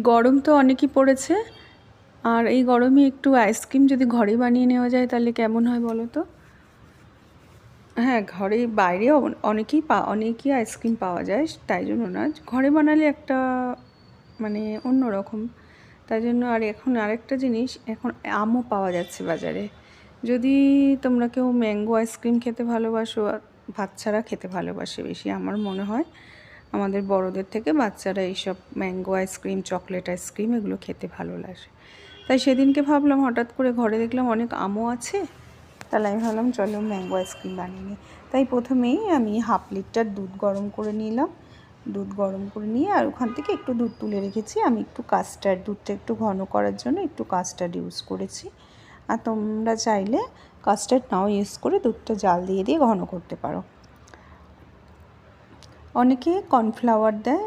গরম তো অনেকই পড়েছে, আর এই গরমে একটু আইসক্রিম যদি ঘরে বানিয়ে নেওয়া যায় তাহলে কেমন হয় বলো তো? হ্যাঁ, ঘরে বাইরেও অনেকই আইসক্রিম পাওয়া যায়, তাই জন্য না। ঘরে বানালে একটা মানে অন্যরকম। তাই জন্য আর এখন আরেকটা জিনিস, এখন আমও পাওয়া যাচ্ছে বাজারে। যদি তোমরা কেউ ম্যাঙ্গো আইসক্রিম খেতে ভালোবাসো, বাচ্চারা খেতে ভালোবাসে বেশি আমার মনে হয়। আমাদের বড়দের থেকে বাচ্চারা এইসব ম্যাঙ্গো আইসক্রিম, চকলেট আইসক্রিম এগুলো খেতে ভালোবাসে। তাই সেদিনকে ভাবলাম, হঠাৎ করে ঘরে দেখলাম অনেক আমও আছে, তাহলে আমি ভাবলাম চলো ম্যাঙ্গো আইসক্রিম বানিয়ে নিই। তাই প্রথমেই আমি 1/2 লিটার দুধ গরম করে নিলাম। দুধ গরম করে নিয়ে আর ওখান থেকে একটু দুধ তুলে রেখেছি। আমি একটু কাস্টার্ড, দুধটা একটু ঘন করার জন্য একটু কাস্টার্ড ইউজ করেছি। আর তোমরা চাইলে কাস্টার্ড নাও ইউজ করে দুধটা জাল দিয়ে দিয়ে ঘন করতে পারো। অনেকে কর্নফ্লাওয়ার দেয়।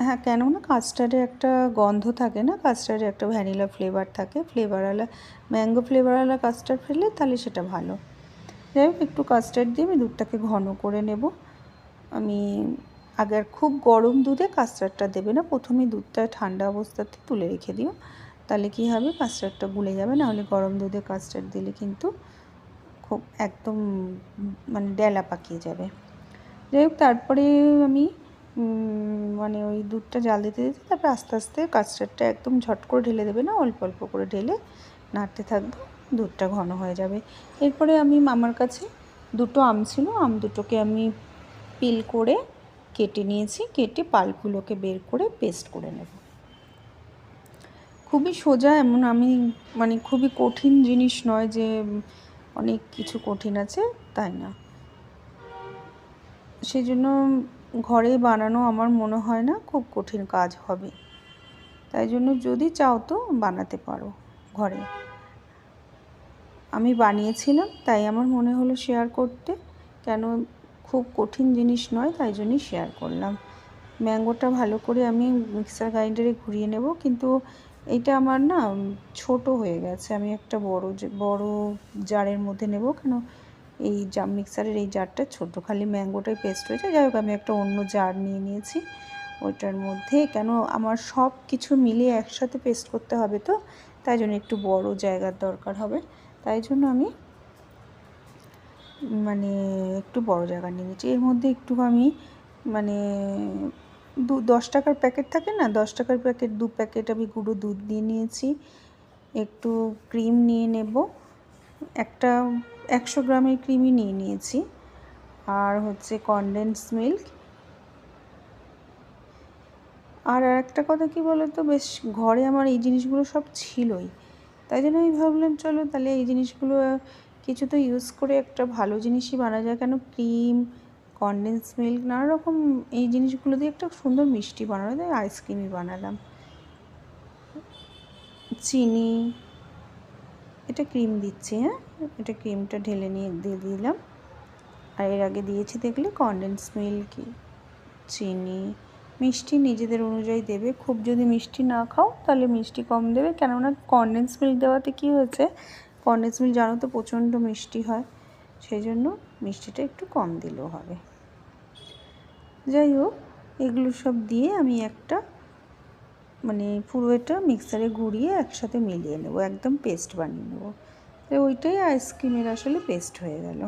হ্যাঁ, কেননা কাস্টার্ডে একটা গন্ধ থাকে না, কাস্টার্ডে একটা ভ্যানিলা ফ্লেভার থাকে, ফ্লেভারওয়ালা ম্যাঙ্গো ফ্লেভারওয়ালা কাস্টার্ড ফেললে তাহলে সেটা ভালো। যাই হোক, একটু কাস্টার্ড দিয়ে আমি দুধটাকে ঘন করে নেব। আমি আগে আর খুব গরম দুধে কাস্টার্ডটা দেবে না, প্রথমেই দুধটা ঠান্ডা অবস্থাতে তুলে রেখে দিও, তাহলে কী হবে কাস্টার্ডটা গুলে যাবে। নাহলে গরম দুধে কাস্টার্ড দিলে কিন্তু খুব একদম মানে ডেলা পাকিয়ে যাবে। যাই হোক, তারপরে আমি মানে ওই দুধটা জাল দিতে দিতে তারপরে আস্তে আস্তে কাস্টার্ডটা একদম ঝট করে ঢেলে দেবে না, অল্প অল্প করে ঢেলে নাড়তে থাকবো, দুধটা ঘন হয়ে যাবে। এরপরে আমি আমার কাছে দুটো আম ছিল, আম দুটোকে আমি পিল করে কেটে নিয়েছি, কেটে পাল্পগুলোকে বের করে পেস্ট করে নেব। খুবই সোজা, এমন আমি মানে খুবই কঠিন জিনিস নয় যে অনেক কিছু কঠিন আছে, তাই না। সেই জন্য ঘরে বানানো আমার মনে হয় না খুব কঠিন কাজ হবে। তাই জন্য যদি চাও তো বানাতে পারো ঘরে। আমি বানিয়েছিলাম তাই আমার মনে হলো শেয়ার করতে, কেন খুব কঠিন জিনিস নয়, তাই জন্যই শেয়ার করলাম। ম্যাঙ্গোটা ভালো করে আমি মিক্সার গ্রাইন্ডারে ঘুরিয়ে নেব, কিন্তু এটা আমার না ছোট হয়ে গেছে। আমি একটা বড় জারের মধ্যে নেব, কেন এই মিক্সারের এই জারটা ছোট, খালি ম্যাঙ্গোটাই পেস্ট হয়েছে। যাই হোক, আমি একটা অন্য জার নিয়ে নিয়েছি, ওইটার মধ্যে কেন আমার সব কিছু মিলিয়ে একসাথে পেস্ট করতে হবে, তো তাই জন্য একটু বড় জায়গার দরকার হবে। তাই জন্য আমি মানে একটু বড় জায়গা নিয়ে নিয়েছি। এর মধ্যে একটু আমি মানে 10 টাকার প্যাকেট থাকে না, 10 টাকার প্যাকেট 2 প্যাকেট আমি গুঁড়ো দুধ দিয়ে নিয়েছি। একটু ক্রিম নিয়ে নেব, একটা 100 গ্রামের ক্রিমই নিয়ে নিয়েছি। আর হচ্ছে কনডেন্স মিল্ক। আর একটা কথা কি বলো তো, বেশ ঘরে আমার এই জিনিসগুলো সব ছিলই, তাই জন্য আমি ভাবলাম চলো তাহলে এই জিনিসগুলো কিছু তো ইউজ করে একটা ভালো জিনিসই বানা যায়। কেন ক্রিম, কনডেন্স মিল্ক, নানা রকম এই জিনিসগুলো দিয়ে একটা সুন্দর মিষ্টি বানানো যায়, আইসক্রিমই বানালাম। চিনি, এটা ক্রিম দিচ্ছি, হ্যাঁ এটা ক্রিমটা ঢেলে দিয়ে দিলাম। আর এর আগে দিয়েছি দেখলে কনডেন্স মিল্ক, চিনি। মিষ্টি নিজেদের অনুযায়ী দেবে, খুব যদি মিষ্টি না খাও তাহলে মিষ্টি কম দেবে, কেননা কনডেন্স মিল্ক দেওয়াতে কী হয়েছে, কনডেন্স মিল্ক জানো তো প্রচণ্ড মিষ্টি হয়, সেই জন্য মিষ্টিটা একটু কম দিলেও হবে। যাই হোক, এগুলো সব দিয়ে আমি একটা মানে পুরো এটা মিক্সারে ঘুরিয়ে একসাথে মিলিয়ে নেব, একদম পেস্ট বানিয়ে নেব। তো ওইটাই আইসক্রিমের আসলে পেস্ট হয়ে গেল।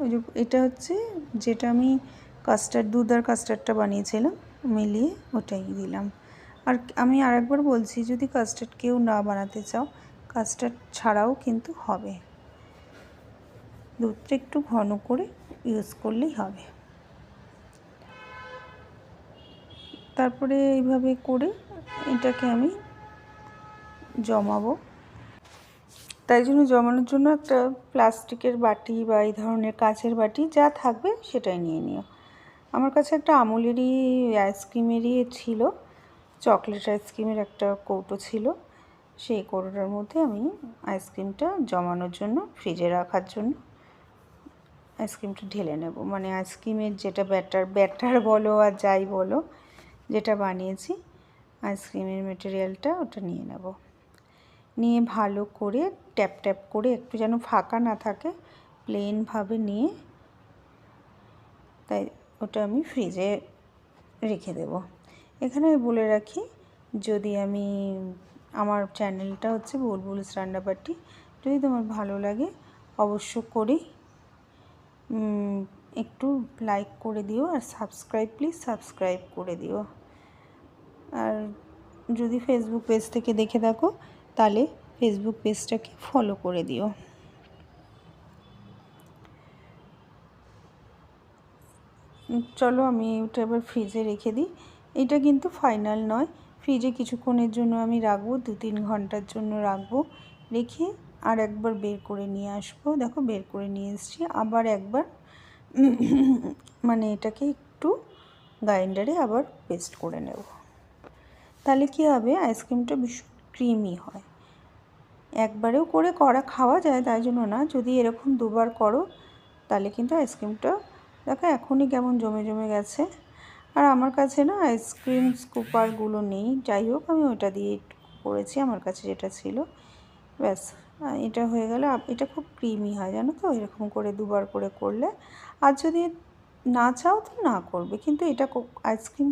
ওই যে এটা হচ্ছে যেটা আমি কাস্টার্ড, দুধ আর কাস্টার্ডটা বানিয়েছিলাম মিলিয়ে ওটাই দিলাম। আর আমি আরেকবার বলছি, যদি কাস্টার্ড কেউ না বানাতে চাও, কাস্টার্ড ছাড়াও কিন্তু হবে, দুধটা একটু ঘন করে ইউজ করলেই হবে। তারপরে এইভাবে করে এটাকে আমি জমাবো। তাই জন্য জমানোর জন্য একটা প্লাস্টিকের বাটি বা এই ধরনের কাচের বাটি যা থাকবে সেটাই নিয়ে নিও। আমার কাছে একটা আমুলেরই আইসক্রিমেরই ছিল, চকলেট আইসক্রিমের একটা কৌটো ছিল, সেই কৌটোটার মধ্যে আমি আইসক্রিমটা জমানোর জন্য, ফ্রিজে রাখার জন্য আইসক্রিমটা ঢেলে নেব। মানে আইসক্রিমের যেটা ব্যাটার বলো আর যাই বলো, যেটা বানিয়েছি আইসক্রিমের মেটেরিয়ালটা, ওটা নিয়ে নেব। নিয়ে ভালো করে ট্যাপ ট্যাপ করে, একটু যেন ফাঁকা না থাকে, প্লেনভাবে নিয়ে, তাই ওটা আমি ফ্রিজে রেখে দেব। এখানে আমি বলে রাখি, যদি আমার চ্যানেলটা হচ্ছে বুলবুলস রান্নাবাটি, যদি তোমার ভালো লাগে অবশ্য করে একটু লাইক করে দিও, আর প্লিজ সাবস্ক্রাইব করে দিও। আর যদি ফেসবুক পেজ থেকে দেখে থাকো তাহলে ফেসবুক পেজটাকে ফলো করে দিও। চলো আমি ওটা এবার ফ্রিজে রেখে দিই। এটা কিন্তু ফাইনাল নয়, ফ্রিজে কিছুক্ষণের জন্য আমি রাখবো, 2-3 ঘন্টার জন্য রাখবো। রেখে আর একবার বের করে নিয়ে আসবো। দেখো বের করে নিয়ে এসেছি। আবার একবার মানে এটাকে একটু গ্রাইন্ডারে আবার পেস্ট করে নেব। তাহলে কী হবে, আইসক্রিমটা ভীষণ ক্রিমি হয়। একবারেও করে খাওয়া যায়, তাই জন্য না, যদি এরকম দুবার করো তাহলে কিন্তু আইসক্রিমটা দেখো এখনই কেমন জমে জমে গেছে। আর আমার কাছে না আইসক্রিম স্কুপারগুলো নেই, যাই হোক আমি ওটা দিয়ে করেছি, আমার কাছে যেটা ছিল। ব্যাস, এটা হয়ে গেলে এটা খুব ক্রিমি হয় জানো তো, এরকম করে দুবার করে করলে। আর যদি না চাও তো না করবে, কিন্তু এটা আইসক্রিম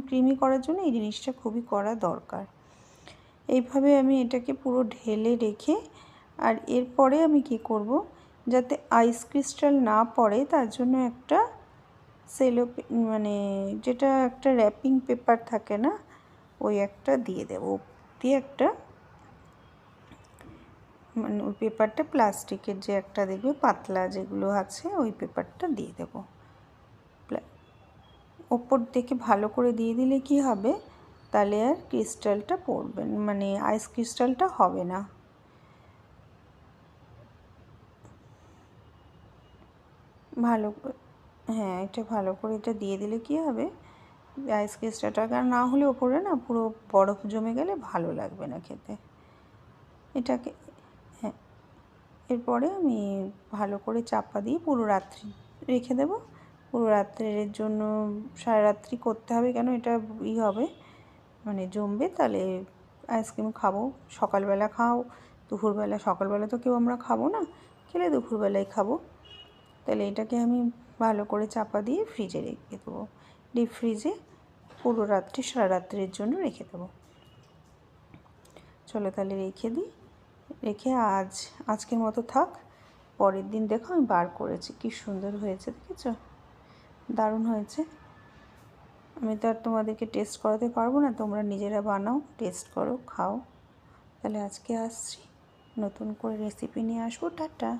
ক্রিমি করার জন্য এই জিনিসটা খুবই করা দরকার। এইভাবে আমি এটাকে পুরো ঢেলে রেখে, আর এরপরে আমি কি করব, যাতে আইস ক্রিস্টাল না পড়ে তার জন্য একটা মানে যেটা একটা র্যাপিং পেপার থাকে না, ওই একটা দিয়ে দেব, দিয়ে একটা মানে ওই পেপারটা প্লাস্টিকের যে একটা দেখবে পাতলা যেগুলো আছে, ওই পেপারটা দিয়ে দেব। ওপর থেকে ভালো করে দিয়ে দিলে কি হবে, তাহলে আর ক্রিস্টালটা পড়বে, মানে আইস ক্রিস্টালটা হবে না। ভালো হ্যাঁ, এটা ভালো করে এটা দিয়ে দিলে কি হবে, আইস ক্রিস্টালটা আর না হলে ওপরে না পুরো বরফ জমে গেলে ভালো লাগবে না খেতে। এটাকে হ্যাঁ, এরপরে আমি ভালো করে চাপা দিয়ে পুরো রাত্রি রেখে দেব। পুরো রাত্রের জন্য সারা রাত্রি করতে হবে, কেন এটা হবে মানে জমবে, তাহলে আইসক্রিম খাবো। সকালবেলা খাও, দুপুরবেলা, সকালবেলা তো কেউ আমরা খাবো না, খেলে দুপুরবেলায় খাবো। তাহলে এটাকে আমি ভালো করে চাপা দিয়ে ফ্রিজে রেখে দেবো, ডিপ ফ্রিজে পুরো রাত্রি, সারা রাত্রির জন্য রেখে দেবো। চলো তাহলে রেখে দিই, রেখে আজকের মতো থাক। পরের দিন দেখো আমি বার করেছি, কি সুন্দর হয়েছে, দেখেছ? দারুণ হয়েছে। আমি তো আর তোমাদেরকে টেস্ট করাতে পারবো না, তোমরা নিজেরা বানাও, টেস্ট করো, খাও। তাহলে আজকে আসছি, নতুন করে রেসিপি নিয়ে আসবো। টাটা।